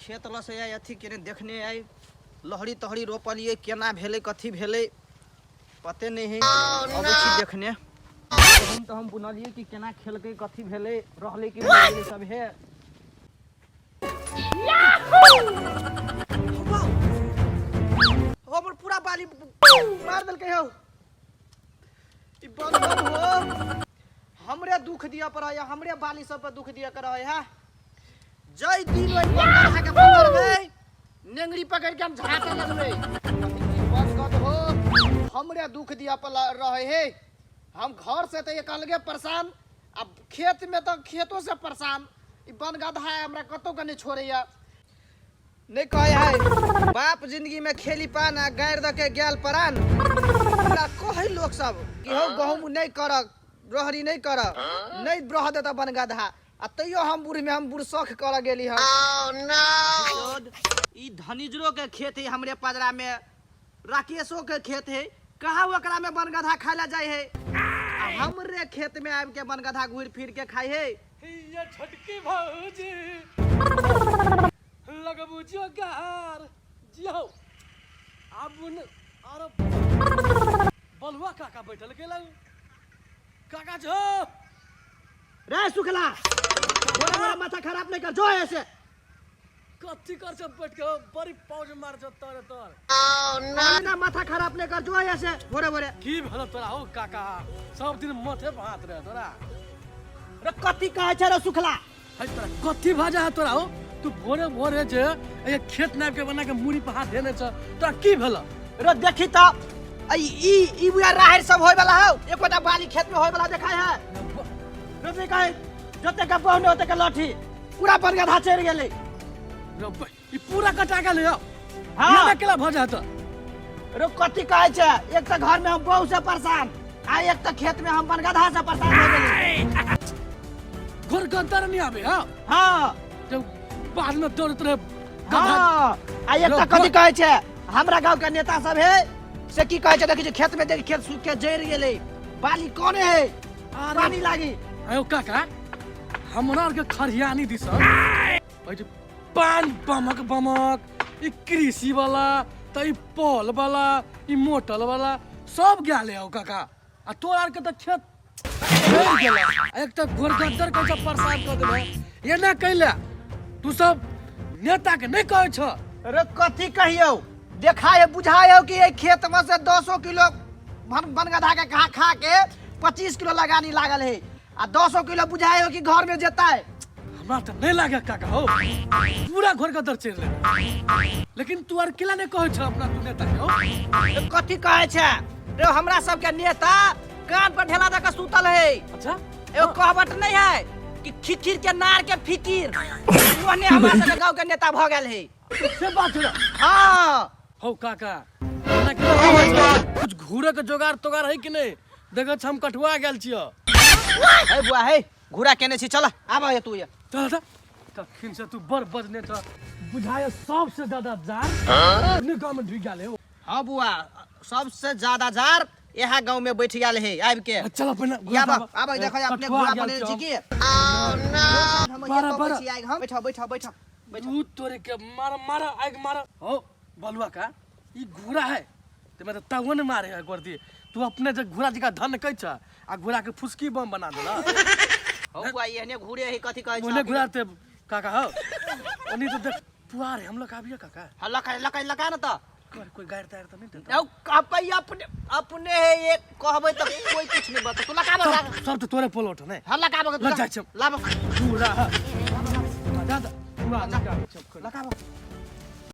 खेत लस आई अथी केने देखने आई लहड़ी तहड़ी रोपलिए केना भेले कथी भेले पते नहीं है अब छी देखने तो हम बुनलिए कि केना खेलके कथी भेले रहले कि भेले सब है हमर पूरा बाली मार देलकै हो ई बंद हो हमरे दुख दिया पर है हमरे बाली सब पर दुख दिया कर है जय दिन ओइ बंदा के पकड़बे नेंगरी पकड़ के हम झाटा लगबे बंद कर हो हमरे दुख दिया पर रहे है हम घर से तो एक अलगे परेशान अब खेत में तो खेतों से परेशान ई बन गधा है हमरा कतो के नहीं छोड़ैया नहीं कहे है बाप जिंदगी में खेली पाना गायर द के गेल परान हमरा कहे लोग सब कि हो गहूम नहीं कर रहरी नहीं कर नहीं ब्रह देता बन गधा आ तैयो हम बुढ़ में हम बुढ़ शौक कर गेली हम ई धनिजरो के खेत है हमरे पजरा में राकेशो के खेत है कहा ओकरा में बन गधा खाला जाए है हमरे खेत में आब के बन गधा घूर फिर के खाई है ये छटकी भौजी लगबू जोगार जियो आबुन और बलुआ काका बैठल गेलौ काका जो रे सुखला बोला माथा खराब नहीं कर जो ऐसे कथी कर से बैठ के बड़ी पौज मार जो तोरे तोर ना माथा खराब नहीं कर जो ऐसे बोरे बोरे की भेल तोरा हो काका सब दिन माथे भात रहे तोरा रे कथी कहै छै रे सुखला है तोरा कथी भाजा है तोरा हो तू भोरे भोरे जे ए खेत नाप के बना के मुड़ी पे हाथ देने छ तोरा की भेल रे देखी त ई बुआ राहर सब होय वाला हो एकोटा बाली खेत में होय वाला देखाय है रे नहीं कहे जते का बहुने होते का लाठी पूरा बन गधा चढ़ गेले रे ई पूरा कटा गेले हो हां ये अकेला भजा त रे कथी कहै छै एक त घर में हम बहु से परेशान आ एक त खेत में हम बन गधा से परेशान हो गेली घर गंतर नहीं आवे हां जब बाद में दौड़त रहे हां आ एक त कथी कहै छै हमरा गांव के नेता सब है से की कहै छै देखि छै खेत में देख खेत सूख के जड़ गेले बाली कोने है पानी लागी आयो काका हमरा के खरियानी दिस ओइ जे पान बमक बमक ई कृषि वाला त ई पोल वाला ई मोटल वाला सब गेले हो काका आ तोर आर के त खेत गेले एक त गोरगद्दर के सब परेशान कर देले ये ना कहले तू सब नेता के नहीं कहै छ रे कथी कहियो देखाय बुझायो कि ए खेत में से 200 किलो बन गधा के खा के 25 किलो लगानी लागल है आ 200 किलो बुझायो कि घर में जेता है हमरा त नहीं लागे काका हो पूरा घर का दर चढ़ ले लेकिन तू आर केला नहीं कहै छ अपना तू नेता के हो कथी कहै छै रे हमरा सब के नेता कान पर ढेला दे के सुतल है अच्छा एगो कहवत नहीं है कि खिखिर के नार के फिकिर ओने हमरा सब गांव के नेता भ गेल है से बात है हां हो काका कुछ घूरे के जोगार तोगार है कि नहीं देखो हम कठुआ गेल छियो हे बुआ हे घुरा केने छी चल आबा तू ये चल तखिन से तू बड़ बजने त बुझाए सबसे ज्यादा जार ने गांव में ढुक गेल है हां बुआ सबसे ज्यादा जार यहाँ गांव में बैठ गेल है आब के चल अपन आब देखो अपने घुरा बने छी की बराबर हम बैठो बैठो बैठो तू तोरे के मार आग मार हो बलुआ का ई घोड़ा है ते मैं तव न मारे है कर दिए तू अपने जे घोड़ा जी का धन कह छ आ घोड़ा के फुसकी बम बना देला हो बुआ एने घुरे है कथी कहै छ ओने घोड़ा ते काका हो ओनी तो देख पुआर है हम लोग आबिए काका हल्ला लगा न त कोई गायर तायर तो नहीं देता अपने है ये कहबै त कोई कुछ नहीं बता तू लगाबो सब तो तोरे पोलोट है हल्ला लगाबो लग जाय छ लाबो पूरा दादा पूरा लगाबो लगाबो